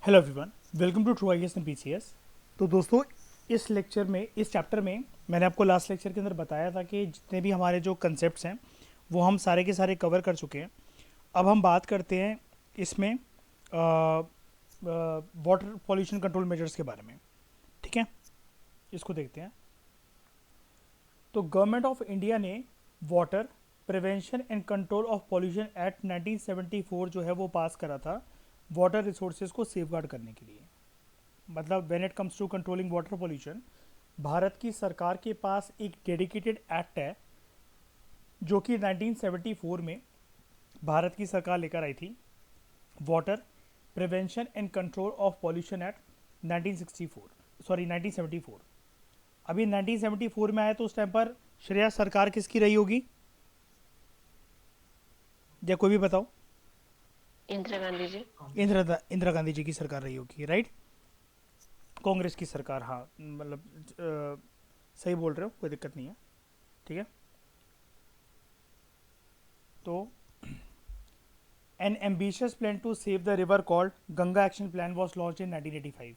Hello everyone, welcome to True IAS and PCS. तो दोस्तों, इस लेक्चर में, इस चैप्टर में मैंने आपको लास्ट लेक्चर के अंदर बताया था कि जितने भी हमारे जो कंसेप्ट्स हैं वो हम सारे के सारे कवर कर चुके हैं। अब हम बात करते हैं इसमें वाटर पॉल्यूशन कंट्रोल मेजर्स के बारे में। ठीक है, इसको देखते हैं। तो गवर्नमेंट ऑफ इंडिया ने water prevention and control of pollution act 1974 जो है वो पास करा था वाटर रिसोर्सेज को सेफगार्ड करने के लिए। मतलब when it comes to controlling water pollution, Bharat की सरकार के पास एक डेडिकेटेड एक्ट है जो कि 1974 में भारत की सरकार लेकर आई थी। Water prevention and control of pollution act 1974। अभी 1974 में आया तो उस टाइम पर श्रेया सरकार किसकी रही होगी, या कोई भी बताओ। इंदिरा गांधी जी। इंदिरा गांधी जी की सरकार रही होगी, राइट। कांग्रेस की सरकार, हाँ, मतलब सही बोल रहे हो, कोई दिक्कत नहीं है। ठीक है, तो an ambitious plan to save the river called Ganga action plan was launch in 1985।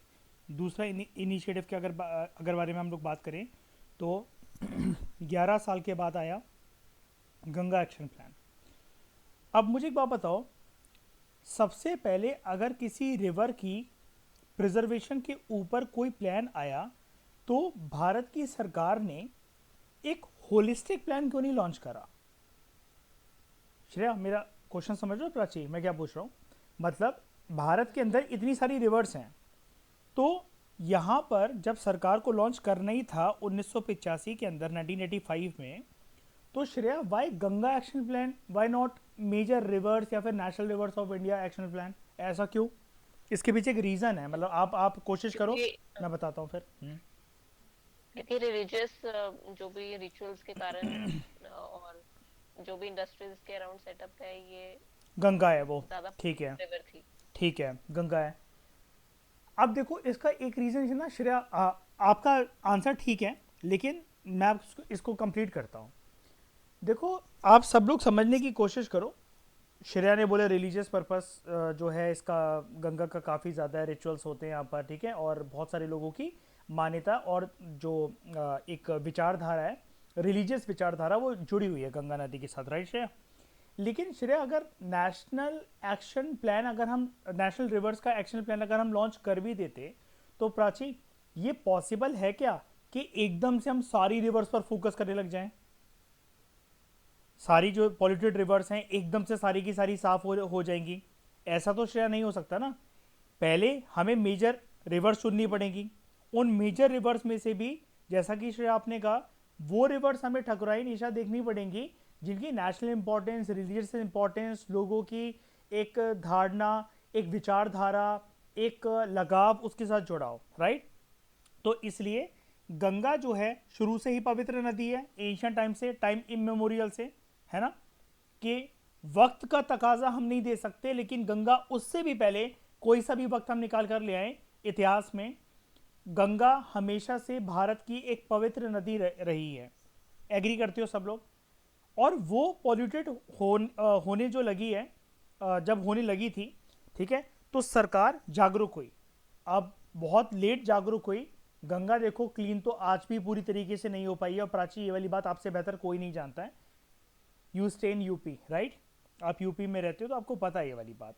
दूसरा इनिशिएटिव के अगर बारे में हम लोग बात करें तो 11 साल के बाद आया गंगा एक्शन प्लान। अब मुझे एक बात बताओ, सबसे पहले अगर किसी रिवर की प्रिजर्वेशन के ऊपर कोई प्लान आया तो भारत की सरकार ने एक होलिस्टिक प्लान क्यों नहीं लॉन्च करा? श्रेया, मेरा क्वेश्चन समझ रहे हो प्राची, मैं क्या पूछ रहा हूँ? मतलब भारत के अंदर इतनी सारी रिवर्स हैं, तो यहाँ पर जब सरकार को लॉन्च करना ही था 1985 के अंदर, 1985 में, तो Shreya why Ganga action plan, why not major rivers या फिर national rivers of India action plan? ऐसा क्यों? इसके पीछे एक रीज़न है, मतलब आप कोशिश करो, क्योंकि मैं बताता हूँ फिर। क्योंकि रिलीजियस जो भी रिचुअल्स के कारण और जो भी इंडस्ट्रीज के अराउंड सेटअप है, ये गंगा है वो, ज्यादा ठीक है। रिवर थी। ठीक है, गंगा है। अब देखो, इसका एक रीज़न है ना श्रेया, आपका आंसर ठीक है, लेकिन मैं इसको कंप्लीट करता हूँ। देखो, आप सब लोग समझने की कोशिश करो। श्रेया ने बोले रिलीजियस पर्पस जो है इसका, गंगा का काफ़ी ज़्यादा रिचुअल्स होते हैं यहाँ पर, ठीक है, और बहुत सारे लोगों की मान्यता और जो एक विचारधारा है, रिलीजियस विचारधारा, वो जुड़ी हुई है गंगा नदी के साथ, राइट श्रेया? लेकिन श्रेया, अगर नेशनल एक्शन प्लान, अगर हम नेशनल रिवर्स का एक्शन प्लान अगर हम लॉन्च कर भी देते, तो प्राची, ये पॉसिबल है क्या कि एकदम से हम सारी रिवर्स पर फोकस करने लग जाएं? सारी जो पॉल्यूटेड रिवर्स हैं एकदम से सारी की सारी साफ हो जाएंगी? ऐसा तो श्रेया नहीं हो सकता ना। पहले हमें मेजर रिवर्स चुननी पड़ेगी। उन मेजर रिवर्स में से भी, जैसा कि श्रेया आपने कहा, वो रिवर्स हमें ठकुराई निशा देखनी पड़ेंगी जिनकी नेशनल इंपॉर्टेंस, रिलीजियस इंपॉर्टेंस, लोगों की एक धारणा, एक विचारधारा, एक लगाव उसके साथ जुड़ा हो, राइट। तो इसलिए गंगा जो है शुरू से ही पवित्र नदी है, एंशियंट टाइम से, टाइम इमेमोरियल से, है ना, कि वक्त का तकाजा हम नहीं दे सकते, लेकिन गंगा उससे भी पहले, कोई सा भी वक्त हम निकाल कर ले आए इतिहास में, गंगा हमेशा से भारत की एक पवित्र नदी रही है। एग्री करते हो सब लोग? और वो पॉल्यूटेड होने जो लगी है, जब होने लगी थी, ठीक है, तो सरकार जागरूक हुई। अब बहुत लेट जागरूक हुई। गंगा देखो, क्लीन तो आज भी पूरी तरीके से नहीं हो पाई है, और प्राची ये वाली बात आपसे बेहतर कोई नहीं जानता है। You stay in UP, right? आप यूपी में रहते हो तो आपको पता है ये वाली बात।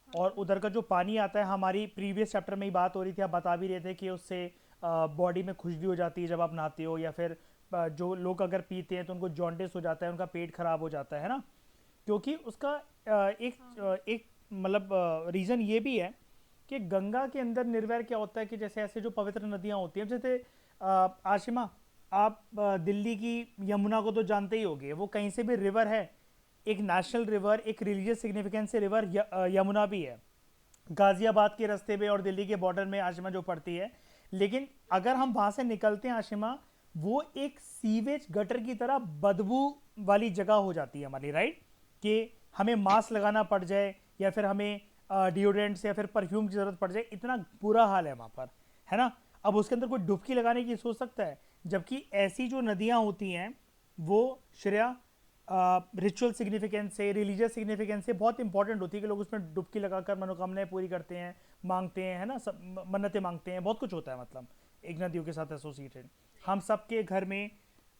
और उधर का जो पानी आता है, हमारी प्रीवियस चैप्टर में ही बात हो रही थी, आप बता भी रहे थे कि उससे बॉडी में खुजली हो जाती है जब आप नहाते हो, या फिर जो लोग अगर पीते हैं तो उनको जॉन्डिस हो जाता है, उनका पेट खराब हो जाता है ना। क्योंकि उसका एक मतलब रीज़न ये भी है कि गंगा के अंदर निर्वैर क्या होता है कि जैसे ऐसे जो पवित्र नदियाँ होती हैं, जैसे आशिमा, आप दिल्ली की यमुना को तो जानते ही होंगे, वो कहीं से भी रिवर है, एक नेशनल रिवर, एक रिलीजियस सिग्निफिकेंस से रिवर यमुना भी है, गाजियाबाद के रास्ते पे और दिल्ली के बॉर्डर में आशिमा जो पड़ती है। लेकिन अगर हम वहाँ से निकलते हैं आशिमा, वो एक सीवेज गटर की तरह बदबू वाली जगह हो जाती है हमारी, राइट? कि हमें मास्क लगाना पड़ जाए, या फिर हमें डिओड्रेंट्स या फिर परफ्यूम की ज़रूरत पड़ जाए, इतना बुरा हाल है वहाँ पर, है ना। अब उसके अंदर कोई डुबकी लगाने की सोच सकता है? जबकि ऐसी जो नदियाँ होती हैं वो श्रेया रिचुअल सिग्निफिकेंस से, रिलीजियस सिग्निफिकेंस से बहुत इंपॉर्टेंट होती है कि लोग उसमें डुबकी लगाकर मनोकामनाएं पूरी करते हैं, मांगते हैं, है ना, सब मन्नतें मांगते हैं, बहुत कुछ होता है मतलब एक नदियों के साथ एसोसिएटेड। हम सबके घर में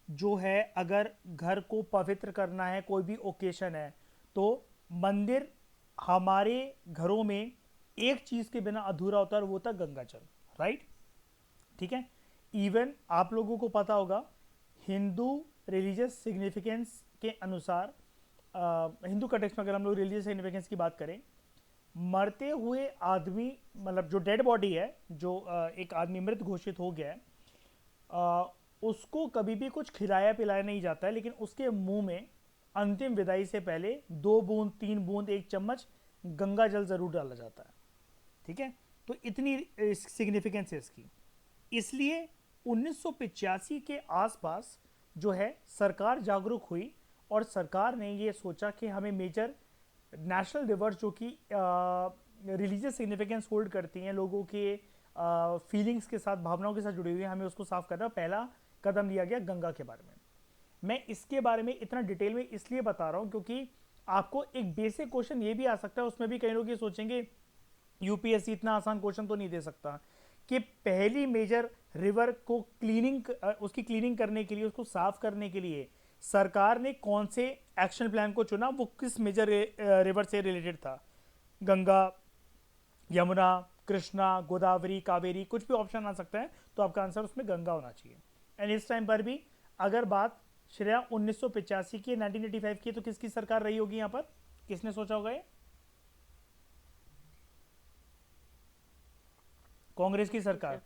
जो है, अगर घर को पवित्र करना है, कोई भी ओकेशन है, तो मंदिर, हमारे घरों में एक चीज़ के बिना अधूरा होता है और वो होता है गंगा जल, राइट? ठीक है। इवन आप लोगों को पता होगा, हिंदू रिलीजियस सिग्निफिकेंस के अनुसार, हिंदू कंटेक्स्ट में अगर हम लोग रिलीजियस सिग्निफिकेंस की बात करें, मरते हुए आदमी, मतलब जो डेड बॉडी है, जो एक आदमी मृत घोषित हो गया है, उसको कभी भी कुछ खिलाया पिलाया नहीं जाता है, लेकिन उसके मुंह में अंतिम विदाई से पहले 2 बूंद 3 बूंद 1 चम्मच गंगा जल जरूर डाला जाता है। ठीक है। तो इतनी सिग्निफिकेंस है इसकी। इसलिए 1985 के आसपास जो है सरकार जागरूक हुई और सरकार ने ये सोचा कि हमें मेजर नेशनल रिवर्स जो कि रिलीजियस सिग्निफिकेंस होल्ड करती हैं, लोगों के फीलिंग्स के साथ, भावनाओं के साथ जुड़ी हुई है, हमें उसको साफ करना। पहला कदम लिया गया गंगा के बारे में। मैं इसके बारे में इतना डिटेल में इसलिए बता रहा हूँ क्योंकि आपको एक बेसिक क्वेश्चन ये भी आ सकता है, उसमें भी कई लोग ये सोचेंगे यूपीएससी इतना आसान क्वेश्चन तो नहीं दे सकता कि पहली मेजर रिवर को क्लीनिंग, उसकी क्लीनिंग करने के लिए, उसको साफ करने के लिए सरकार ने कौन से एक्शन प्लान को चुना, वो किस मेजर रिवर से रिलेटेड था। गंगा, यमुना, कृष्णा, गोदावरी, कावेरी, कुछ भी ऑप्शन आ सकता है, तो आपका आंसर उसमें गंगा होना चाहिए। एंड इस टाइम पर भी अगर बात श्रेया 1985 की, 1985 की, तो किसकी सरकार रही होगी यहाँ पर? किसने सोचा होगा ये? कांग्रेस की सरकार।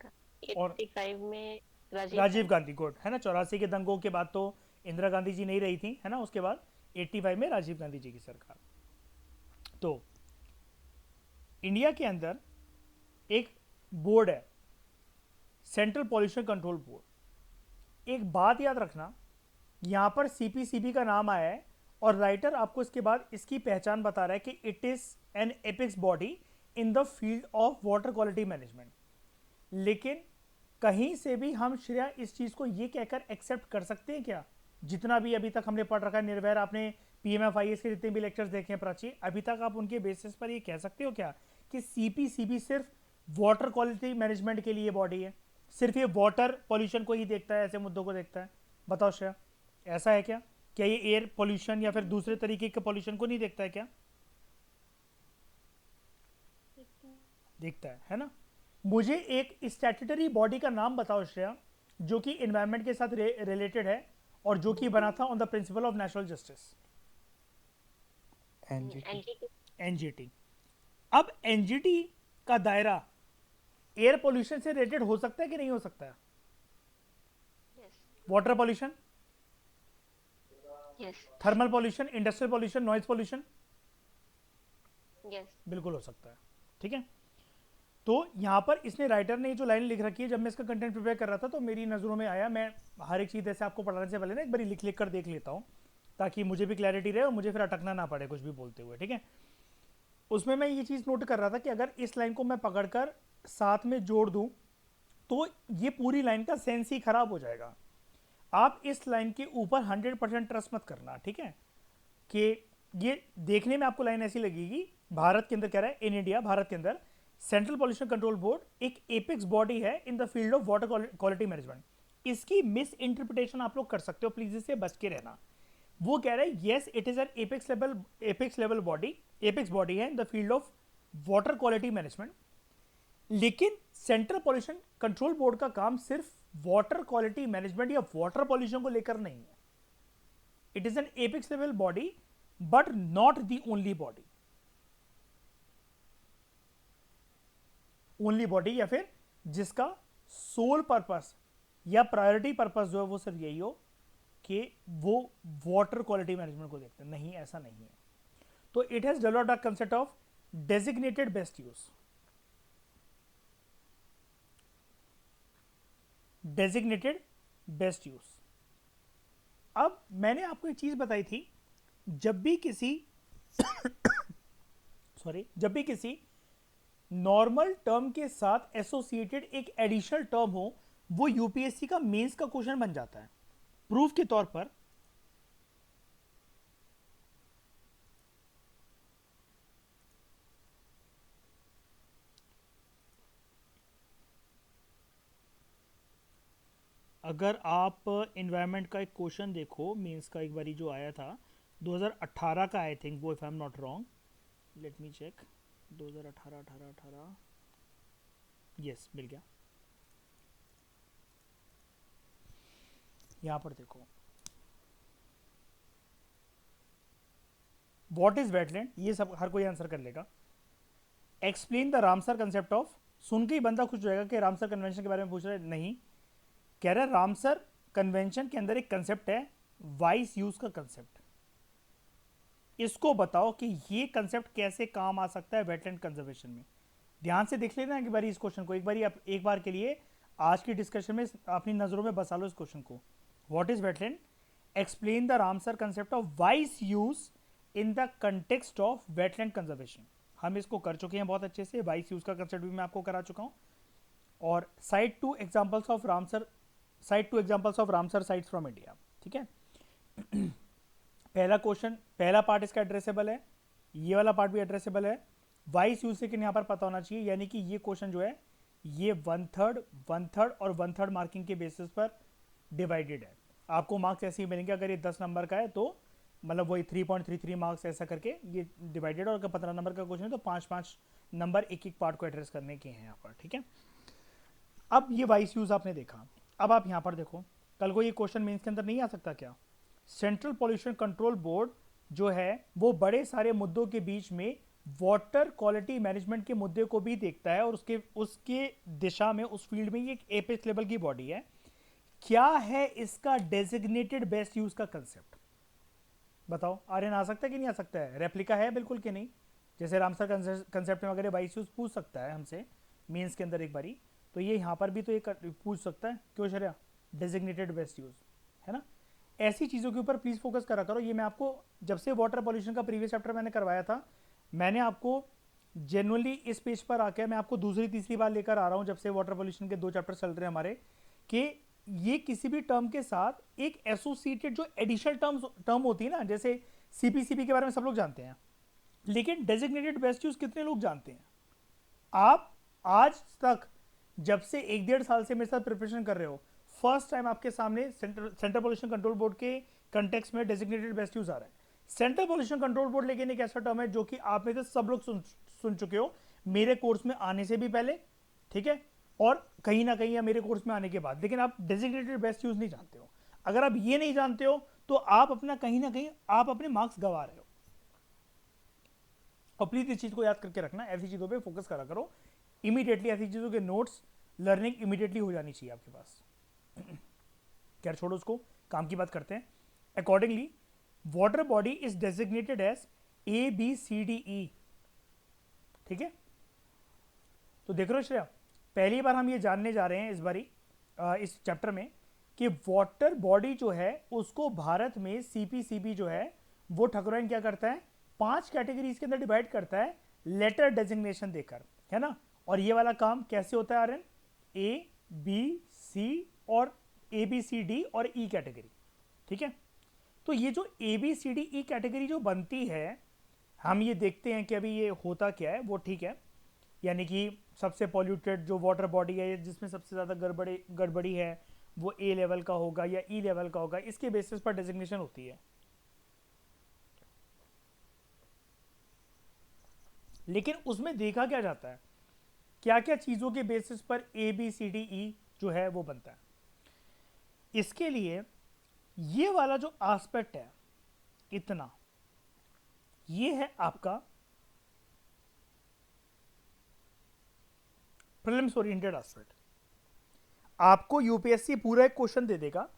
और 85 में राजीव राजीव गांधी। गांधी, गुड, है ना। 84 के दंगों के बाद तो इंदिरा गांधी जी नहीं रही थी, है ना, उसके बाद 85 में राजीव गांधी जी की सरकार। तो इंडिया के अंदर एक बोर्ड है, सेंट्रल पॉल्यूशन कंट्रोल बोर्ड। एक बात याद रखना, यहां पर सीपीसीबी का नाम आया है और राइटर आपको इसके बाद इसकी पहचान बता रहा है कि it is an apex body in the field of water quality management. लेकिन कहीं से भी हम श्रेया इस चीज को ये कहकर एक्सेप्ट कर सकते हैं क्या? जितना भी अभी तक हमने पढ़ रखा है, निर्भय, आपने पीएमएफआईएस के जितने भी लेक्चर्स देखे हैं प्राची, अभी तक आप उनके बेसिस पर ये कह सकते हो क्या कि सीपीसीबी सिर्फ वाटर क्वालिटी मैनेजमेंट के लिए बॉडी है, सिर्फ ये वाटर पॉल्यूशन को ही देखता है, ऐसे मुद्दों को देखता है? बताओ श्रेया, ऐसा है क्या? क्या ये एयर पॉल्यूशन या फिर दूसरे तरीके के पॉल्यूशन को नहीं देखता है क्या? देखता है ना। मुझे एक स्टैट्यूटरी बॉडी का नाम बताओ श्रेया, जो कि एनवायरनमेंट के साथ रिलेटेड है और जो कि बना था on the principle of national justice. NGT. NGT. अब एनजीटी का दायरा एयर पॉल्यूशन से रिलेटेड हो सकता है कि नहीं हो सकता है? Yes. Water pollution, yes. Thermal pollution, industrial pollution, noise pollution, yes. बिल्कुल हो सकता है। ठीक है। तो यहाँ पर इसने, राइटर ने जो लाइन लिख रखी है, जब मैं इसका कंटेंट प्रिपेयर कर रहा था तो मेरी नज़रों में आया, मैं हर एक चीज़ ऐसे आपको पढ़ाने से पहले ना एक बार लिख लिख कर देख लेता हूँ, ताकि मुझे भी क्लैरिटी रहे और मुझे फिर अटकना ना पड़े कुछ भी बोलते हुए। ठीक है। उसमें मैं ये चीज़ नोट कर रहा था कि अगर इस लाइन को मैं पकड़कर साथ में जोड़ दूँ तो ये पूरी लाइन का सेंस ही खराब हो जाएगा। आप इस लाइन के ऊपर 100% ट्रस्ट मत करना, ठीक है? कि ये देखने में आपको लाइन ऐसी लगेगी, भारत के अंदर कह रहा है, इन इंडिया, भारत के अंदर सेंट्रल पॉल्यूशन कंट्रोल बोर्ड एक एपेक्स बॉडी है in the field of water quality management. इसकी मिस इंटरप्रिटेशन आप लोग कर सकते हो, प्लीज इससे बच के रहना। वो कह रहा है yes it is an apex level body, apex body है in the field of water quality management, लेकिन सेंट्रल पॉल्यूशन कंट्रोल बोर्ड का काम सिर्फ वाटर क्वालिटी मैनेजमेंट या वाटर पॉल्यूशन को लेकर नहीं है। It is an apex level body but not the only body. Only body या फिर जिसका सोल पर्पस या प्रायोरिटी पर्पस जो है वो सिर्फ यही हो कि वो वाटर क्वालिटी मैनेजमेंट को देखते हैं, नहीं, ऐसा नहीं है। तो it has developed a concept of designated best use. Designated best use. अब मैंने आपको एक चीज बताई थी, जब भी किसी जब भी किसी नॉर्मल टर्म के साथ एसोसिएटेड एक एडिशनल टर्म हो, वो यूपीएससी का मेंस का क्वेश्चन बन जाता है। प्रूफ के तौर पर अगर आप इन्वायरमेंट का एक क्वेश्चन देखो, मीन्स का एक बारी जो आया था 2018 का, आई थिंक वो, if I am not wrong, let me check. 2018 18 18, yes मिल गया। यहाँ पर देखो, व्हाट इज वेटलैंड, ये सब हर कोई आंसर कर लेगा। Explain the Ramsar concept of, सुन के ही बंदा खुश हो जाएगा कि रामसर कन्वेंशन के बारे में पूछ रहा है, नहीं, कह रहा है रामसर कन्वेंशन के अंदर एक कंसेप्ट है, वाइस यूज का कंसेप्ट। इसको बताओ कि ये कंसेप्ट कैसे काम आ सकता है वेटलैंड कंजर्वेशन में। ध्यान से देख लेना एक बार इस क्वेश्चन को, एक बार आप एक बार के लिए आज की डिस्कशन में अपनी नजरों में बसा लो इस क्वेश्चन को। What is wetland, explain the Ramsar concept of vice use in the context of wetland conservation. हम इसको कर चुके हैं बहुत अच्छे से, वाइस यूज का कंसेप्ट भी मैं आपको करा चुका हूं। और site to examples of Ramsar, site to examples of Ramsar sites from India, ठीक है। पहला क्वेश्चन, पहला पार्ट इसका एड्रेसेबल है, ये वाला पार्ट भी एड्रेसेबल है। वाइस यूज सेकंड यहाँ पर पता होना चाहिए, यानी कि ये क्वेश्चन जो है ये 1/3 और 1/3 मार्किंग के बेसिस पर डिवाइडेड है। आपको मार्क्स ऐसे ही मिलेंगे, अगर ये 10 नंबर का है तो मतलब वही 3.33 मार्क्स ऐसा करके ये डिवाइडेड, और अगर 15 नंबर का क्वेश्चन है तो 5-5 नंबर एक एक पार्ट को एड्रेस करने के हैं यहाँ पर, ठीक है। अब ये वाइस यूज आपने देखा, अब आप यहाँ पर देखो, कल को ये क्वेश्चन मेंस के अंदर नहीं आ सकता क्या? सेंट्रल पॉल्यूशन कंट्रोल बोर्ड जो है वो बड़े सारे मुद्दों के बीच में वाटर क्वालिटी मैनेजमेंट के मुद्दे को भी देखता है, और उसके उसके दिशा में, उस फील्ड में ये एक एपेक्स लेवल की बॉडी है। क्या है इसका डेजिग्नेटेड बेस्ट यूज का कंसेप्ट? बताओ, आर्यन आ सकता है कि नहीं आ सकता है? रेप्लिका है बिल्कुल कि नहीं? जैसे रामसर कंसेप्ट में अगर वाइस यूज पूछ सकता है हमसे मीन्स के अंदर एक बारी, तो ये यहाँ पर भी तो ये पूछ सकता है, क्यों श्रेया? डेजिग्नेटेड बेस्ट यूज, है ना। ऐसी चीज़ों के ऊपर प्लीज़ फोकस करा करो। ये मैं आपको जब से वाटर पॉल्यूशन का प्रीवियस चैप्टर मैंने करवाया था, मैंने आपको जेनुअली इस पेज पर आकर मैं आपको दूसरी तीसरी बार लेकर आ रहा हूँ, जब से वाटर पॉल्यूशन के 2 चैप्टर चल रहे हैं हमारे, कि ये किसी भी टर्म के साथ एक एसोसिएटेड जो एडिशनल टर्म होती है ना, जैसे सीपीसीपी के बारे में सब लोग जानते हैं, लेकिन डेजिग्नेटेड बेस्ट यूज कितने लोग जानते हैं? आप आज तक जब से 1-1.5 साल से मेरे साथ प्रिपरेशन कर रहे हो, फर्स्ट टाइम आपके सामने सेंट्रल पॉल्यूशन कंट्रोल बोर्ड के कंटेक्स्ट में डेजिग्नेटेड बेस्ट यूज आ रहा है। सेंट्रल पॉल्यूशन कंट्रोल बोर्ड लेकिन एक ऐसा टर्म है जो कि आप में से सब लोग सुन चुके हो मेरे कोर्स में आने से भी पहले, ठीक है, और कहीं ना कहीं या मेरे कोर्स में आने के बाद, लेकिन आप डेजिग्नेटेड बेस्ट यूज नहीं जानते हो। अगर आप ये नहीं जानते हो तो आप अपना कहीं ना कहीं आप अपने मार्क्स गवा रहे हो। और प्लीज इस चीज को याद करके रखना, ऐसी चीजों पे फोकस करा करो इमीडिएटली, ऐसी चीजों के नोट्स लर्निंग इमीडिएटली हो जानी चाहिए आपके पास। खैर छोड़ो उसको, काम की बात करते हैं। Accordingly water body is designated as ABCDE, ठीक है। तो देख रहे हो श्रेया, पहली बार हम ये जानने जा रहे हैं इस बारी इस चैप्टर में कि वाटर बॉडी जो है उसको भारत में CPCB जो है वो ठकुराइन क्या करता है, 5 कैटेगरीज के अंदर डिवाइड करता है लेटर डेजिग्नेशन देकर, है ना। और ये वाला काम कैसे होता है आर्यन? ABC और ABCD और E कैटेगरी, ठीक है। तो ये जो ABCDE कैटेगरी जो बनती है, हम ये देखते हैं कि अभी ये होता क्या है, वो ठीक है, यानी कि सबसे पॉल्यूटेड जो वाटर बॉडी है जिसमें सबसे ज़्यादा गड़बड़ी है वो A लेवल का होगा या E लेवल का होगा, इसके बेसिस पर डेजिग्नेशन होती है। लेकिन उसमें देखा क्या जाता है, क्या क्या चीज़ों के बेसिस पर ABCDE जो है वो बनता है। इसके लिए ये वाला जो एस्पेक्ट है, इतना, ये है आपका प्रीलिम्स ओरिएंटेड एस्पेक्ट। आपको यूपीएससी पूरा एक क्वेश्चन दे देगा,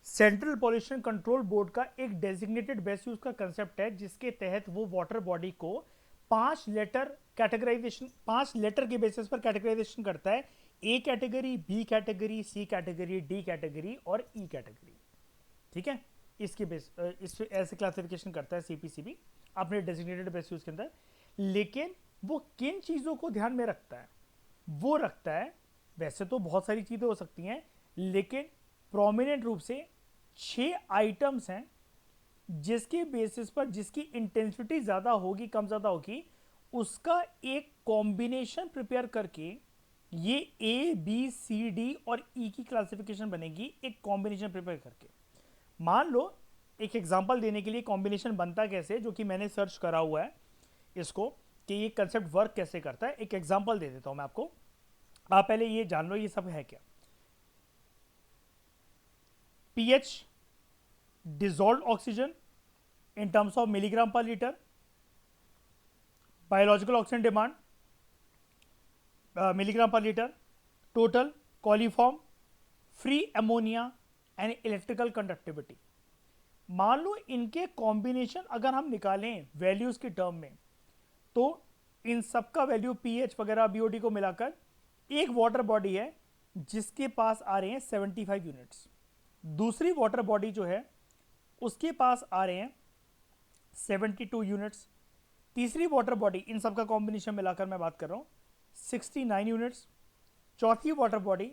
सेंट्रल पॉल्यूशन कंट्रोल बोर्ड का एक डेजिग्नेटेड बेस्ट यूज का कंसेप्ट है, जिसके तहत वो वाटर बॉडी को 5 लेटर कैटेगराइजेशन, 5 लेटर के बेसिस पर कैटेगराइजेशन करता है, A category, B category, C category, D category और E कैटेगरी, ठीक है। इसके बेस इस ऐसे क्लासिफिकेशन करता है CPCB अपने डेजिग्नेटेड बेस्ट यूज के अंदर। लेकिन वो किन चीज़ों को ध्यान में रखता है? वो रखता है, वैसे तो बहुत सारी चीज़ें हो सकती हैं, लेकिन प्रोमिनेंट रूप से 6 आइटम्स हैं जिसके बेसिस पर, जिसकी इंटेंसिटी ज़्यादा होगी कम ज़्यादा होगी, उसका एक कॉम्बिनेशन प्रिपेयर करके ये ए बी सी डी और ई की क्लासिफिकेशन बनेगी एक कॉम्बिनेशन प्रिपेयर करके। मान लो, एक एग्जांपल देने के लिए कॉम्बिनेशन बनता कैसे, जो कि मैंने सर्च करा हुआ है इसको, कि ये कंसेप्ट वर्क कैसे करता है। एक एग्जांपल दे देता हूं मैं आपको, आप पहले ये जान लो ये सब है क्या। PH, dissolved oxygen in terms of milligram per litre, biological oxygen demand milligram per litre, total coliform, free ammonia and electrical conductivity. मान लो इनके कॉम्बिनेशन अगर हम निकालें वैल्यूज की टर्म में, तो इन सबका वैल्यू पीएच वगैरह बीओडी को मिलाकर एक वाटर बॉडी है जिसके पास आ रहे हैं 75 यूनिट्स। दूसरी वाटर बॉडी जो है उसके पास आ रहे हैं 72 यूनिट्स। तीसरी वाटर बॉडी, इन सबका कॉम्बिनेशन मिलाकर मैं बात कर रहा हूं, 69 यूनिट्स। चौथी वाटर बॉडी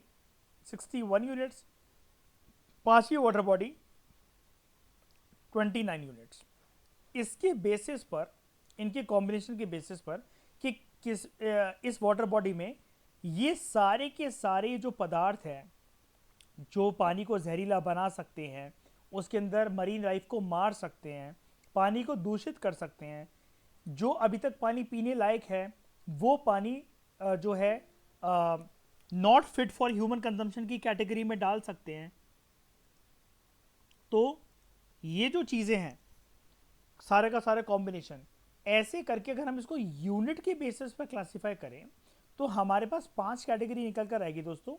61 यूनिट्स। पांचवी वाटर बॉडी 29 यूनिट्स। इसके बेसिस पर, इनके कॉम्बिनेशन के बेसिस पर कि इस वाटर बॉडी में ये सारे के सारे जो पदार्थ हैं जो पानी को जहरीला बना सकते हैं, उसके अंदर मरीन लाइफ को मार सकते हैं, पानी को दूषित कर सकते हैं, जो अभी तक पानी पीने लायक है वो पानी जो है not fit for human consumption की कैटेगरी में डाल सकते हैं। तो ये जो चीज़ें हैं सारे का सारा कॉम्बिनेशन, ऐसे करके अगर हम इसको यूनिट के बेसिस पर क्लासिफाई करें तो हमारे पास 5 कैटेगरी निकल कर आएगी दोस्तों।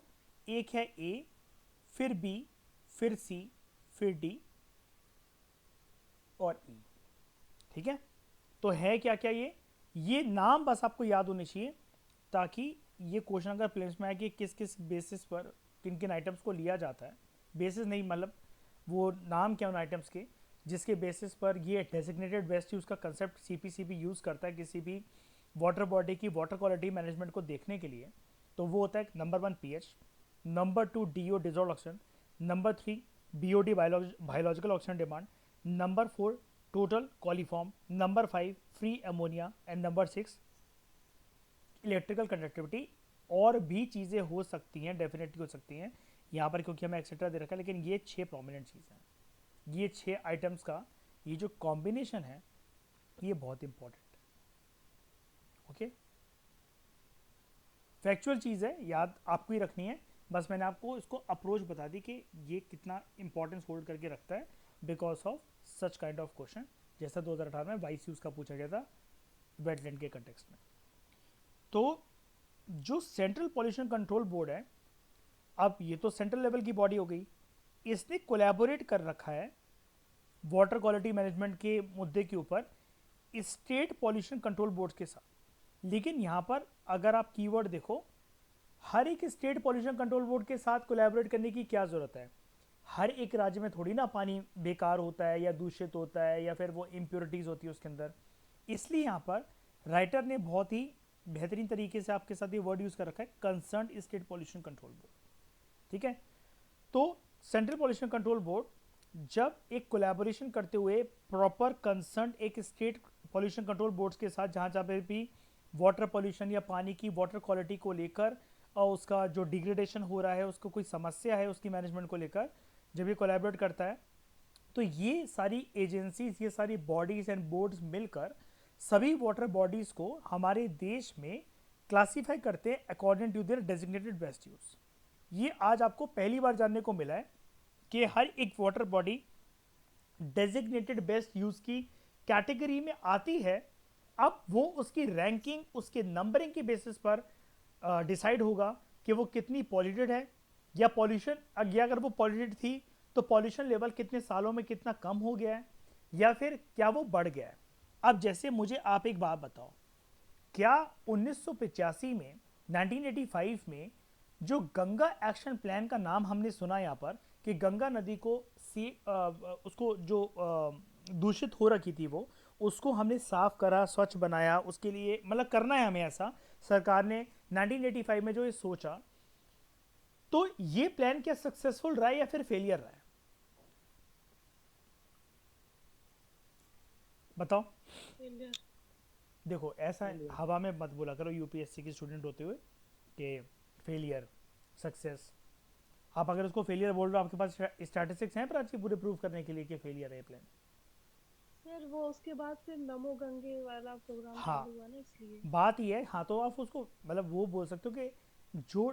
एक है ए, फिर बी, फिर सी, फिर डी और ई। ठीक है, तो है क्या क्या ये नाम बस आपको याद होने चाहिए, ताकि ये क्वेश्चन अगर प्लेन्स में आए कि किस किस बेसिस पर किन किन आइटम्स को लिया जाता है, बेसिस नहीं मतलब वो नाम क्या उन आइटम्स के जिसके बेसिस पर ये डेजिग्नेटेड बेस्ट यूज़ का कंसेप्ट सीपीसीबी यूज़ करता है किसी भी वाटर बॉडी की वाटर क्वालिटी मैनेजमेंट को देखने के लिए। तो वो होता है number 1 pH, number 2 DO dissolved oxygen, number 3 BOD biological oxygen demand, number 4 total coliform, number 5 free ammonia and number 6 electrical conductivity. और भी चीज़ें हो सकती हैं, डेफिनेटली हो सकती हैं यहाँ पर, क्योंकि हमें एक्सेट्रा दे रखा है, लेकिन ये 6 प्रोमिनेंट चीज़ें हैं। ये 6 आइटम्स का ये जो कॉम्बिनेशन है ये बहुत इंपॉर्टेंट है। ओके, फैक्चुअल चीज़ है, याद आपको ही रखनी है, बस मैंने आपको इसको अप्रोच बता दी कि ये कितना इंपॉर्टेंस होल्ड करके रखता है because of such kind of question, जैसा 2018 में वाइस यूज का पूछा गया था वेटलैंड के कंटेक्स्ट में। तो जो सेंट्रल पॉल्यूशन कंट्रोल बोर्ड है, अब ये तो सेंट्रल लेवल की बॉडी हो गई, इसने कोलैबोरेट कर रखा है वाटर क्वालिटी मैनेजमेंट के मुद्दे के ऊपर स्टेट पॉल्यूशन कंट्रोल बोर्ड के साथ। लेकिन यहाँ पर अगर आप कीवर्ड देखो, हर एक स्टेट पॉल्यूशन कंट्रोल बोर्ड के साथ कोलैबोरेट करने की क्या ज़रूरत है। हर एक राज्य में थोड़ी ना पानी बेकार होता है या दूषित होता है या फिर वो इम्प्योरिटीज़ होती है उसके अंदर। इसलिए यहाँ पर राइटर ने बहुत ही बेहतरीन तरीके से आपके साथ ये वर्ड यूज़ कर रखा है, concern state pollution control board. ठीक है, तो सेंट्रल पॉल्यूशन कंट्रोल बोर्ड जब एक कोलैबोरेशन करते हुए प्रॉपर कंसर्न एक स्टेट पॉल्यूशन कंट्रोल बोर्ड्स के साथ, जहाँ जहाँ पे भी वाटर पॉल्यूशन या पानी की वाटर क्वालिटी को लेकर और उसका जो डिग्रेडेशन हो रहा है, उसको कोई समस्या है उसकी मैनेजमेंट को लेकर, जब ये कोलैबोरेट करता है तो ये सारी एजेंसीज, ये सारी बॉडीज एंड बोर्ड्स मिलकर सभी वाटर बॉडीज को हमारे देश में क्लासीफाई करते हैं according to their designated best use. ये आज आपको पहली बार जानने को मिला है कि हर एक water body designated best use की कैटेगरी में आती है। अब वो उसकी रैंकिंग, उसके नंबरिंग के बेसिस पर डिसाइड होगा कि वो कितनी पॉल्यूटेड है, या पॉल्यूशन, या अगर वो पॉल्यूटेड थी तो पॉल्यूशन लेवल कितने सालों में कितना कम हो गया है या फिर क्या वो बढ़ गया है। अब जैसे मुझे आप एक बात बताओ, क्या 1985 में, 1985 में जो गंगा एक्शन प्लान का नाम हमने सुना यहाँ पर कि गंगा नदी को उसको जो दूषित हो रखी थी वो, उसको हमने साफ करा, स्वच्छ बनाया, उसके लिए मतलब करना है हमें ऐसा, सरकार ने 1985 में जो ये सोचा, तो ये प्लान क्या सक्सेसफुल रहा है या फिर फेलियर रहा है, बताओ। देखो ऐसा हवा में मत बोला करो यूपीएससी के स्टूडेंट होते हुए कि फेलियर, सक्सेस। आप अगर उसको फेलियर बोल रहे हो, आपके पास स्टैटिस्टिक्स हैं प्राची पूरे प्रूव करने के लिए कि फेलियर है प्लान? फिर वो उसके बाद फिर नमो गंगे वाला प्रोग्राम हाँ, चालू हुआ ना, इसलिए। बात ये है। हाँ, तो आप उसको मतलब वो बोल सकते हो कि जो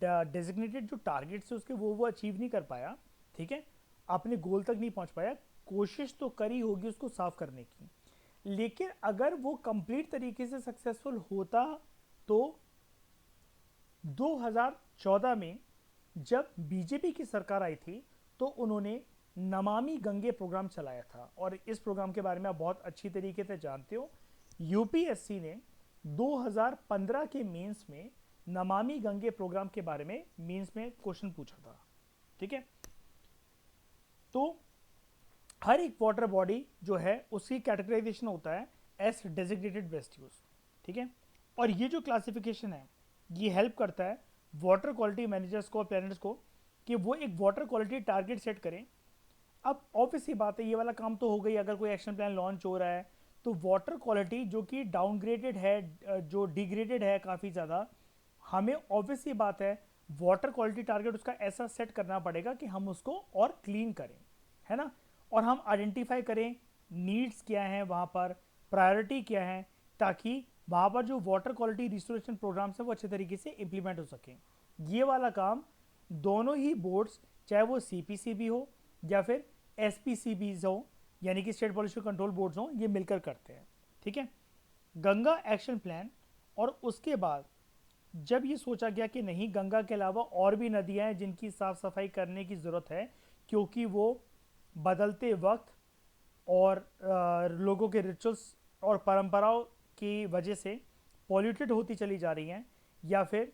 डेजिग्नेटेड जो टारगेट्स है उसके वो अचीव नहीं कर पाया, ठीक है, अपने गोल तक नहीं पहुंच पाया, कोशिश तो करी होगी उसको साफ करने की, लेकिन अगर वो कंप्लीट तरीके से सक्सेसफुल होता तो 2014 में जब बीजेपी की सरकार आई थी तो उन्होंने नमामि गंगे प्रोग्राम चलाया था। और इस प्रोग्राम के बारे में आप बहुत अच्छी तरीके से जानते हो, यूपीएससी ने 2015 के मेंस में नमामि गंगे प्रोग्राम के बारे में मेंस में क्वेश्चन पूछा था, ठीक है। तो हर एक वाटर बॉडी जो है उसकी कैटेगराइजेशन होता है एस डेजिग्नेटेड वेस्ट यूज, ठीक है। और ये जो क्लासिफिकेशन है ये हेल्प करता है वाटर क्वालिटी मैनेजर्स को और प्लानर्स को कि वो एक वाटर क्वालिटी टारगेट सेट करें। अब ऑब्वियस सी बात है, ये वाला काम तो हो गई। अगर कोई एक्शन प्लान लॉन्च हो रहा है तो वाटर क्वालिटी जो कि डाउनग्रेडेड है, जो डिग्रेडेड है काफ़ी ज़्यादा, हमें ऑब्वियस सी बात है वाटर क्वालिटी टारगेट उसका ऐसा सेट करना पड़ेगा कि हम उसको और क्लीन करें, है ना। और हम आइडेंटिफाई करें नीड्स क्या हैं वहाँ पर, प्रायोरिटी क्या है, ताकि वहाँ पर जो वाटर क्वालिटी रिस्टोरेशन प्रोग्राम्स हैं वो अच्छे तरीके से इम्प्लीमेंट हो सकें। ये वाला काम दोनों ही बोर्ड्स, चाहे वो सीपीसीबी हो या फिर एसपीसीबीज हो, यानी कि स्टेट पॉल्यूशन कंट्रोल बोर्ड्स हो, ये मिलकर करते हैं, ठीक है। गंगा एक्शन प्लान, और उसके बाद जब ये सोचा गया कि नहीं, गंगा के अलावा और भी नदियां हैं जिनकी साफ सफाई करने की ज़रूरत है, क्योंकि वो बदलते वक्त और लोगों के रिचुअल्स और परंपराओं की वजह से पॉल्यूटेड होती चली जा रही हैं, या फिर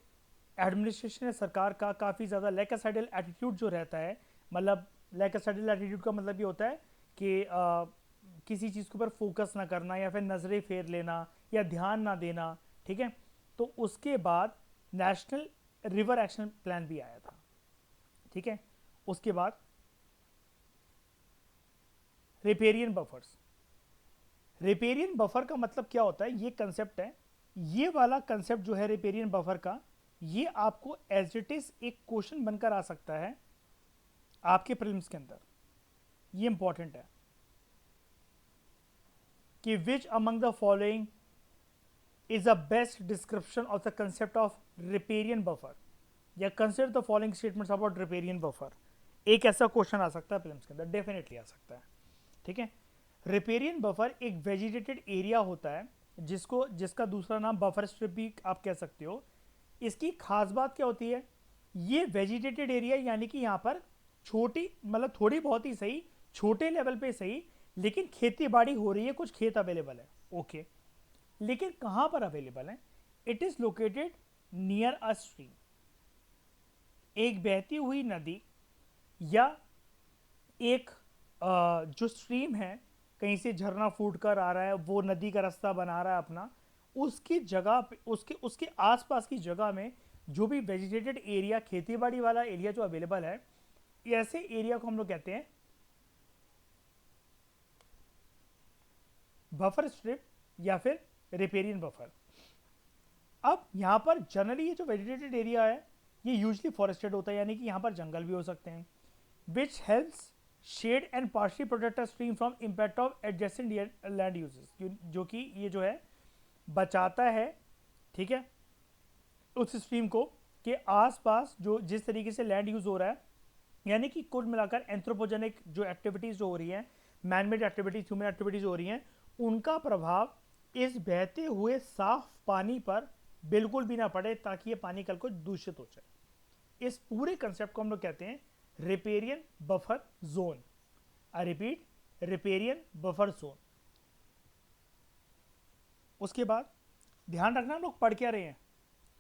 एडमिनिस्ट्रेशन सरकार का काफ़ी ज़्यादा लैकासाइडल एटीट्यूड जो रहता है। मतलब लैकासाइडल एटीट्यूड का मतलब ये होता है कि किसी चीज़ के ऊपर फोकस ना करना या फिर नज़रें फेर लेना या ध्यान ना देना, ठीक है। तो उसके बाद नेशनल रिवर एक्शन प्लान भी आया था, ठीक है। उसके बाद रिपेरियन बफर्स। रिपेरियन बफर का मतलब क्या होता है, ये कंसेप्ट है, ये वाला कंसेप्ट जो है रिपेरियन बफर का, ये आपको एज इट इज एक क्वेश्चन बनकर आ सकता है आपके प्रीलिम्स के अंदर। ये इंपॉर्टेंट है कि which among the following is a best description of the concept of riparian buffer, या consider the following statements about riparian buffer. एक ऐसा क्वेश्चन आ सकता है प्रीलिम्स के अंदर, डेफिनेटली आ सकता है, ठीक है। रिपेरियन बफर एक वेजिटेटेड एरिया होता है जिसका दूसरा नाम बफर स्ट्रिप भी आप कह सकते हो। इसकी खास बात क्या होती है, ये वेजिटेटेड एरिया यानी कि यहाँ पर छोटी, मतलब थोड़ी बहुत ही सही, छोटे लेवल पे सही, लेकिन खेती बाड़ी हो रही है, कुछ खेत अवेलेबल है, ओके। लेकिन कहाँ पर अवेलेबल है, it is located near a stream, एक बहती हुई नदी या एक जो स्ट्रीम है, कहीं से झरना फूट कर आ रहा है, वो नदी का रास्ता बना रहा है अपना, उसकी जगह पे, उसके उसके आसपास की जगह में जो भी वेजिटेटेड एरिया, खेतीबाड़ी वाला एरिया जो अवेलेबल है, ऐसे एरिया को हम लोग कहते हैं बफर स्ट्रिप या फिर रिपेरियन बफर। अब यहाँ पर जनरली ये जो वेजिटेटेड एरिया है ये यूजली फॉरेस्टेड होता है, यानी कि यहाँ पर जंगल भी हो सकते हैं, which helps shade and partially protect a stream from impact of adjacent land uses, जो कि ये जो है बचाता है, ठीक है, उस स्ट्रीम को के आसपास जो जिस तरीके से लैंड यूज हो रहा है, यानी कि कुल मिलाकर एंथ्रोपोजेनिक जो एक्टिविटीज जो हो रही हैं, मैनमेड एक्टिविटीज, ह्यूमन एक्टिविटीज हो रही हैं, उनका प्रभाव इस बहते हुए साफ पानी पर बिल्कुल भी ना पड़े, ताकि ये पानी कल को दूषित हो जाए। इस पूरे कंसेप्ट को हम लोग कहते हैं riparian buffer zone. I repeat, riparian buffer zone. उसके बाद ध्यान रखना, हम लोग पढ़ क्या रहे हैं,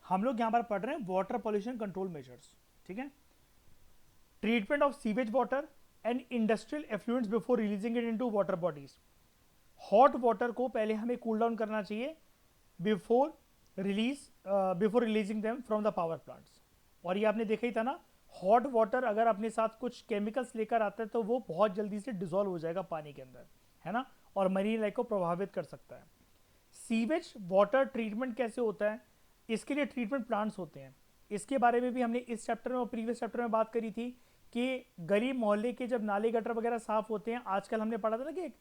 हम लोग यहां पर पढ़ रहे हैं वाटर पॉल्यूशन कंट्रोल मेजर्स, ठीक है। Treatment of sewage water and industrial effluents before releasing it into water bodies. Hot water को पहले हमें कूल डाउन करना चाहिए before before releasing them from the power plants. और ये आपने देखा ही था ना, हॉट वाटर अगर अपने साथ कुछ केमिकल्स लेकर आता है तो वो बहुत जल्दी से डिजोल्व हो जाएगा पानी के अंदर, है ना, और मरीन लाइफ को प्रभावित कर सकता है। सीवेज वाटर ट्रीटमेंट कैसे होता है, इसके लिए ट्रीटमेंट प्लांट्स होते हैं। इसके बारे में भी हमने इस चैप्टर में और प्रीवियस चैप्टर में बात करी थी कि गली मोहल्ले के जब नाले गटर वगैरह साफ होते हैं, आजकल हमने पढ़ा था ना कि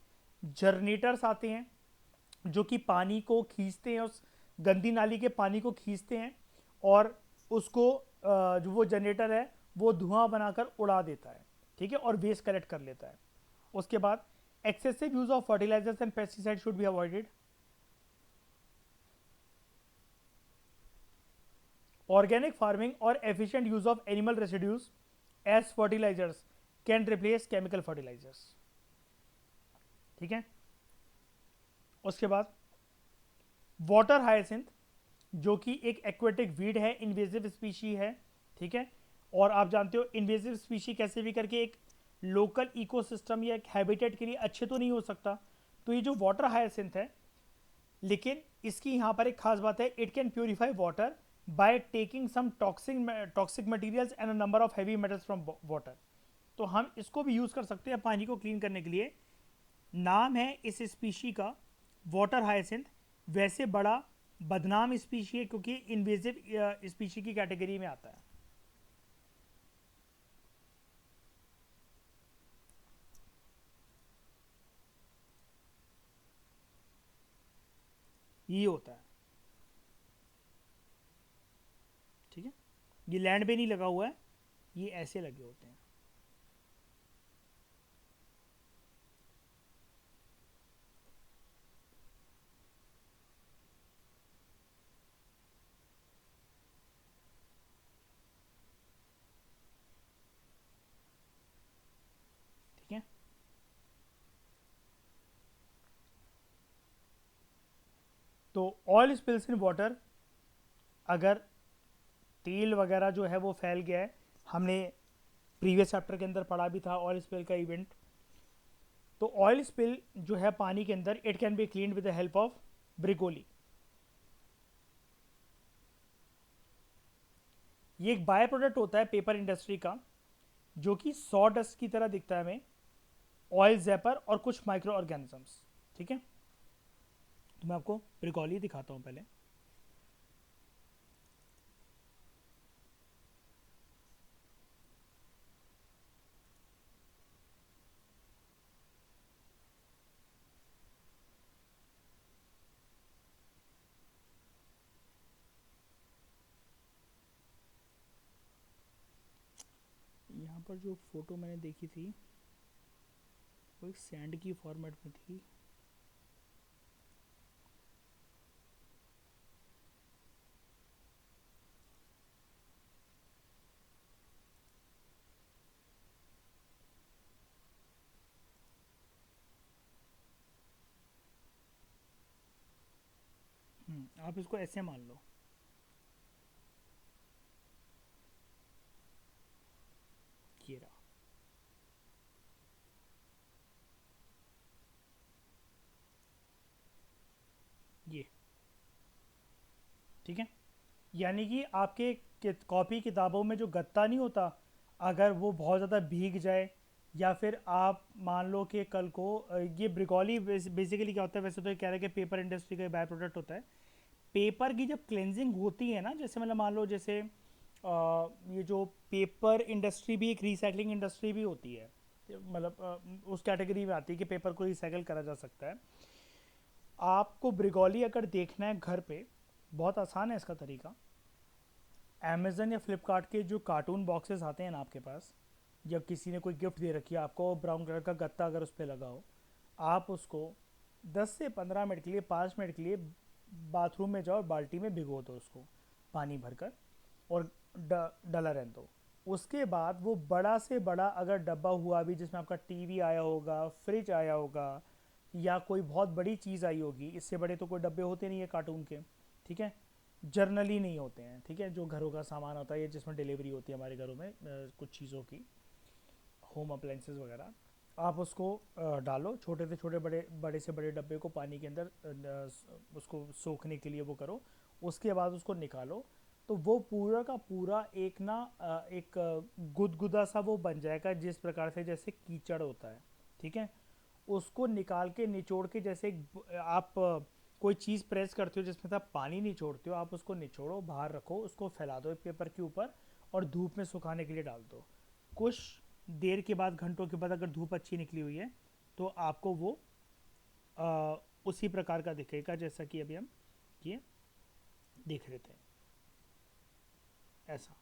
जनरेटर्स आते हैं जो कि पानी को खींचते हैं, उस गंदी नाली के पानी को खींचते हैं और उसको जो वो जनरेटर है वो धुआं बनाकर उड़ा देता है, ठीक है, और वेस्ट कलेक्ट कर लेता है। उसके बाद excessive use of fertilisers and pesticide should be avoided. Organic farming or efficient use of animal residues as fertilizers can replace chemical fertilizers, ठीक है। उसके बाद वाटर हाइसिंथ जो कि एक एक्वेटिक वीड है, इन्वेजिव स्पीशी है, ठीक है। और आप जानते हो इन्वेजिव स्पीशी कैसे भी करके एक लोकल इकोसिस्टम या एक हैबिटेट के लिए अच्छे तो नहीं हो सकता। तो ये जो वाटर हाइसिंथ है, लेकिन इसकी यहाँ पर एक खास बात है, it can purify water by taking some toxic materials and a number of heavy metals from water. तो हम इसको भी यूज़ कर सकते हैं पानी को क्लीन करने के लिए। नाम है इस स्पीशी का वाटर हाइसिंथ, वैसे बड़ा बदनाम स्पीशी है क्योंकि इन्वेजिव स्पीशी की कैटेगरी में आता है। ये होता है, ठीक है। ये लैंड पे नहीं लगा हुआ है, ये ऐसे लगे होते हैं। ठीक है, तो ऑयल स्पिल्स इन वाटर, अगर तेल वगैरह जो है वो फैल गया है, हमने प्रीवियस चैप्टर के अंदर पढ़ा भी था ऑयल स्पिल का इवेंट। तो ऑयल स्पिल जो है पानी के अंदर, it can be clean with the help of broccoli. ये एक बाय प्रोडक्ट होता है पेपर इंडस्ट्री का, जो कि सॉ डस्ट की तरह दिखता है हमें, ऑयल जैपर और कुछ माइक्रो ऑर्गेनिजम्स, ठीक है। तो मैं आपको ब्रिकोली दिखाता हूं पहले। यहाँ पर जो फोटो मैंने देखी थी वो एक सैंड की फॉर्मेट में थी। आप इसको ऐसे मान लो, ये रहा, ये, ठीक है। यानी कि आपके कॉपी किताबों में जो गत्ता नहीं होता, अगर वो बहुत ज़्यादा भीग जाए, या फिर आप मान लो कि कल को ये ब्रिकोली बेसिकली क्या होता है, वैसे तो ये कह रहे हैं कि पेपर इंडस्ट्री का बाय प्रोडक्ट होता है। पेपर की जब क्लेंजिंग होती है ना, जैसे मतलब मान लो जैसे ये जो पेपर इंडस्ट्री भी एक रिसाइकलिंग इंडस्ट्री भी होती है, मतलब उस कैटेगरी में आती है कि पेपर को रिसाइकल करा जा सकता है। आपको ब्रिकोली अगर देखना है घर पे, बहुत आसान है इसका तरीका। अमेज़न या फ्लिपकार्ट के जो कार्टून बॉक्सेस आते हैं ना आपके पास, या किसी ने कोई गिफ्ट दे रखी है आपको, ब्राउन कलर का गत्ता अगर उस पर लगा हो, आप उसको 10 से 15 मिनट के लिए, 5 मिनट के लिए बाथरूम में जाओ, बाल्टी में भिगो दो उसको पानी भरकर, और डला रहने दो। उसके बाद वो बड़ा से बड़ा अगर डब्बा हुआ भी, जिसमें आपका टीवी आया होगा, फ्रिज आया होगा, या कोई बहुत बड़ी चीज़ आई होगी, इससे बड़े तो कोई डब्बे होते नहीं है कार्टून के, ठीक है, जर्नली नहीं होते हैं, ठीक है, जो घरों का सामान होता है जिसमें डिलीवरी होती है हमारे घरों में कुछ चीज़ों की, होम अप्लाइंसेस वगैरह, आप उसको डालो, छोटे से छोटे, बड़े बड़े से बड़े डब्बे को पानी के अंदर उसको सोखने के लिए वो करो। उसके बाद उसको निकालो, तो वो पूरा का पूरा एक ना एक गुदगुदा सा वो बन जाएगा, जिस प्रकार से जैसे कीचड़ होता है, ठीक है। उसको निकाल के निचोड़ के, जैसे आप कोई चीज़ प्रेस करते हो जिसमें से आप पानी निचोड़ते हो, आप उसको निचोड़ो, बाहर रखो, उसको फैला दो एक पेपर के ऊपर और धूप में सुखाने के लिए डाल दो। कुछ देर के बाद, घंटों के बाद अगर धूप अच्छी निकली हुई है तो आपको वो आ, उसी प्रकार का दिखेगा जैसा कि अभी हम ये देख रहे थे, ऐसा।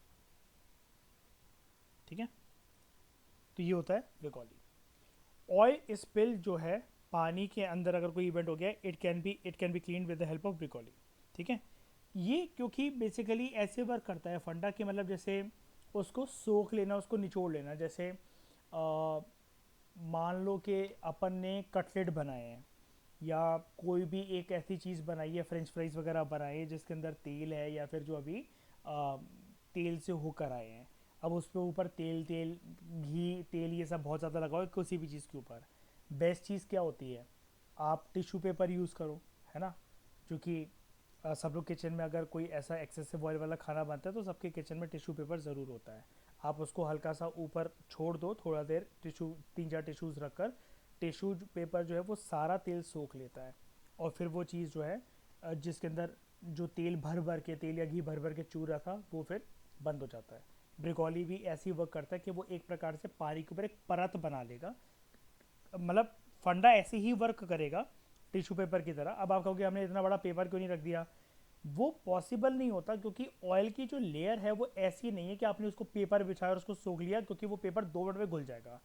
ठीक है, तो ये होता है ब्रिकॉली। ऑयल स्पिल जो है, पानी के अंदर अगर कोई इवेंट हो गया, it can be clean with the help of broccoli. ठीक है, ये क्योंकि बेसिकली ऐसे वर्क करता है फंडा कि मतलब जैसे उसको सोख लेना, उसको निचोड़ लेना। जैसे मान लो कि अपन ने कटलेट बनाए हैं या कोई भी एक ऐसी चीज़ बनाई है, फ्रेंच फ्राइज वगैरह बनाए हैं जिसके अंदर तेल है या फिर जो अभी तेल से होकर आए हैं। अब उस पर ऊपर तेल तेल घी तेल ये सब बहुत ज़्यादा लगाओ किसी भी चीज़ के ऊपर। बेस्ट चीज़ क्या होती है, आप टिश्यू पेपर यूज़ करो, है ना। जो कि सब लोग किचन में अगर कोई ऐसा एक्सेसिव ऑयल वाला खाना बनता है तो सबके किचन में टिश्यू पेपर ज़रूर होता है। आप उसको हल्का सा ऊपर छोड़ दो थोड़ा देर, टिश्यू 3-4 टिश्यूज़ रखकर, टिश्यू पेपर जो है वो सारा तेल सोख लेता है और फिर वो चीज़ जो है जिसके अंदर जो तेल भर भर के, तेल या घी भर भर के चूर रहा था वो फिर बंद हो जाता है। ब्रिकॉली भी ऐसी वर्क करता है कि वो एक प्रकार से पानी के ऊपर एक परत बना लेगा, मतलब फंडा ऐसे ही वर्क करेगा टिश्यू पेपर की तरह। अब आप कहोगे हमने इतना बड़ा पेपर क्यों नहीं रख दिया, वो पॉसिबल नहीं होता क्योंकि ऑयल की जो लेयर है वो ऐसी नहीं है कि आपने उसको पेपर बिछाया और उसको सोख लिया, क्योंकि वो पेपर 2 मिनट में घुल जाएगा।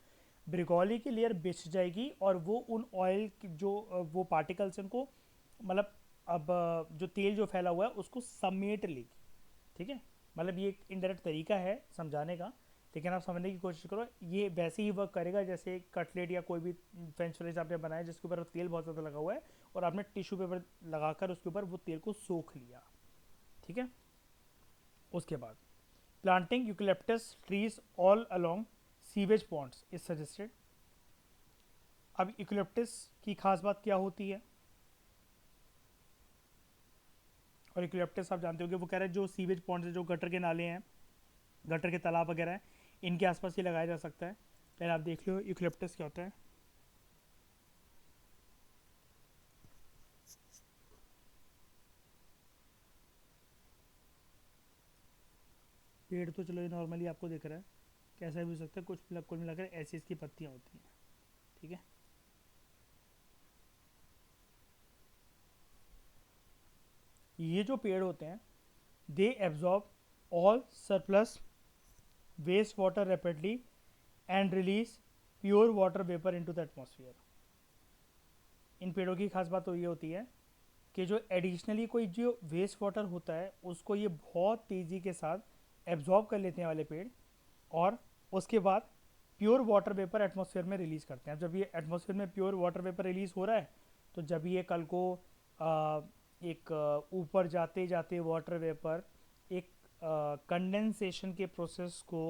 ब्रिकॉली की लेयर बिछ जाएगी और वो उन ऑयल जो वो पार्टिकल्स उनको, मतलब अब जो तेल जो फैला हुआ है उसको समेट लेगी। ठीक है, मतलब ये एक इनडायरेक्ट तरीका है समझाने का, लेकिन आप समझने की कोशिश करो। ये वैसे ही वर्क करेगा जैसे कटलेट या कोई भी फ्रेंच फ्राइज आपने बनाया जिसके ऊपर तेल बहुत ज़्यादा लगा हुआ है और आपने टिश्यू पेपर लगाकर उसके ऊपर वो तेल को सोख लिया। ठीक है, उसके बाद planting eucalyptus trees all along sewage ponds is suggested. अब यूकलिप्टस की खास बात क्या होती है, और यूकलिप्टस आप जानते हो कि वो कह रहे हैं जो सीवेज पॉन्ड्स है, जो गटर के नाले हैं, गटर के तालाब वगैरह हैं, इनके आसपास ही लगाया जा सकता है। पहले आप देख लो यूकलिप्टस क्या होता है। पेड़ तो चलो ये नॉर्मली आपको दिख रहा है, कैसा भी हो सकता है, कुल मिलाकर ऐसी इसकी पत्तियाँ होती हैं। ठीक है, ये जो पेड़ होते हैं they absorb all surplus waste water rapidly and release pure water vapour into the atmosphere. इन पेड़ों की खास बात तो ये होती है कि जो एडिशनली कोई जो वेस्ट वाटर होता है उसको ये बहुत तेज़ी के साथ एब्जॉर्ब कर लेते हैं वाले पेड़, और उसके बाद प्योर वाटर वेपर एटमॉस्फेयर में रिलीज़ करते हैं। जब ये एटमॉस्फेयर में प्योर वाटर वेपर रिलीज़ हो रहा है तो जब ये कल को एक ऊपर जाते जाते वाटर वेपर एक कंडेंसेशन के प्रोसेस को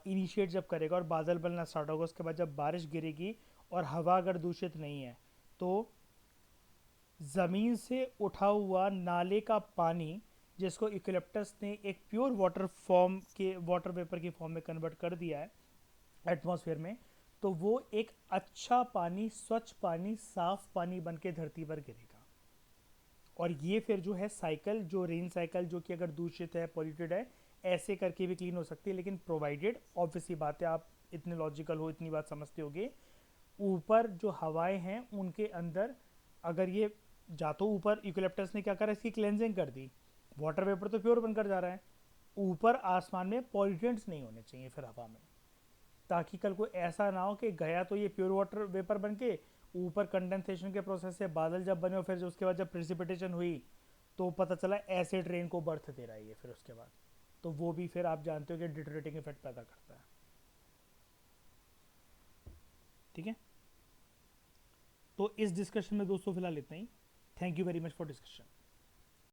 इनिशिएट जब करेगा और बादल बनना स्टार्ट होगा, उसके बाद जब बारिश गिरेगी और हवा अगर दूषित नहीं है तो ज़मीन से उठा हुआ नाले का पानी जिसको यूकलिप्टस ने एक प्योर वाटर फॉर्म के वाटर वेपर की फॉर्म में कन्वर्ट कर दिया है एटमॉस्फेयर में, तो वो एक अच्छा पानी, स्वच्छ पानी, साफ पानी बन के धरती पर गिरेगा। और ये फिर जो है साइकिल, जो रेन साइकिल जो कि अगर दूषित है, पॉल्यूटेड है, ऐसे करके भी क्लीन हो सकती है, लेकिन प्रोवाइडेड, ऑब्वियसली बात है, आप इतने लॉजिकल हो, इतनी बात समझते होगे, ऊपर जो हवाएं हैं उनके अंदर अगर ये जा, तो ऊपर यूकलिप्टस ने क्या करा, इसकी क्लेंजिंग कर दी, वाटर वेपर तो प्योर बनकर जा रहा है। ऊपर आसमान में पॉल्यूटेंट्स नहीं होने चाहिए फिर हवा में, ताकि कल को ऐसा ना हो कि गया तो ये प्योर वाटर वेपर बन के ऊपर कंडेंसेशन के प्रोसेस से बादल जब बने और फिर उसके बाद जब प्रेसिपिटेशन हुई तो पता चला एसिड रेन को बर्थ दे रहा है ये फिर उसके बाद, तो वो भी फिर आप जानते हो कि डिटोरेटिंग इफेक्ट पैदा करता है। ठीक है, तो इस डिस्कशन में दोस्तों फिलहाल इतना ही। Thank you very much for discussion.